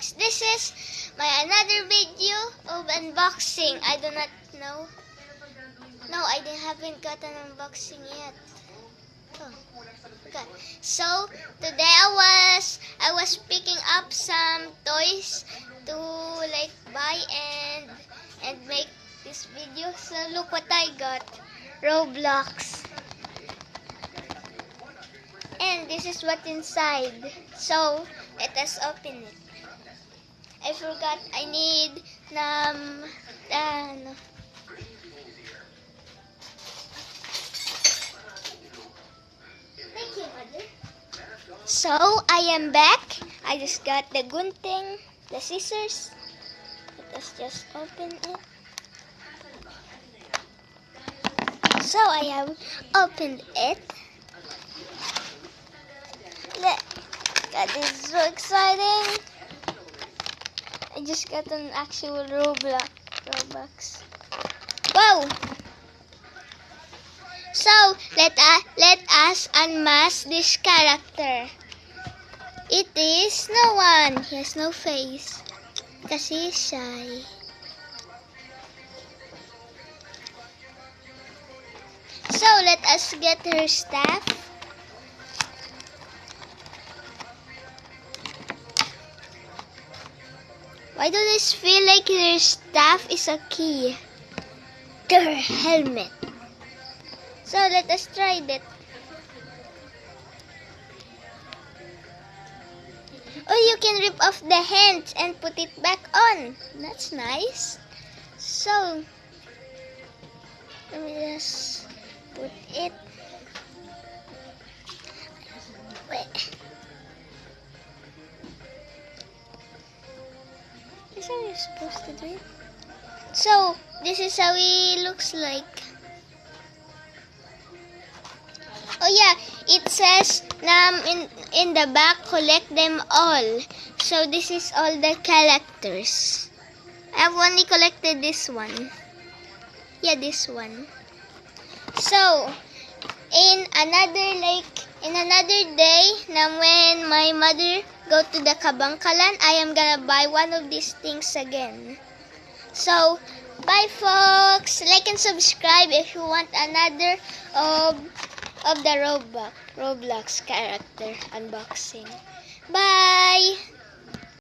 folks, this is my another video of unboxing. I do not know. No, I haven't got an unboxing yet. Oh, okay. So today I was picking up some toys to like buy and make this video. So look what I got. Roblox. And this is what's inside. So let us open it. I forgot I need Thank you, Mother. So I am back. I just got the gunting, the scissors. Let us just open it. So I have opened it. That is so exciting. I just got an actual Robux. Wow! So let us unmask this character. It is no one. He has no face because he is shy. So let us get her staff. Why do this feel like her staff is a key to her helmet? So let us try that. Oh, you can rip off the hands and put it back on. That's nice. So let me just put it. Wait. Is how you're supposed to do it? So this is how he looks like. Oh yeah, it says in the back, collect them all. So this is all the characters. I've only collected this one. Yeah, this one. So in another day, now when my mother go to the Kabangkalan, I am gonna buy one of these things again. So bye folks. Like and subscribe if you want another of the Roblox character unboxing. Bye!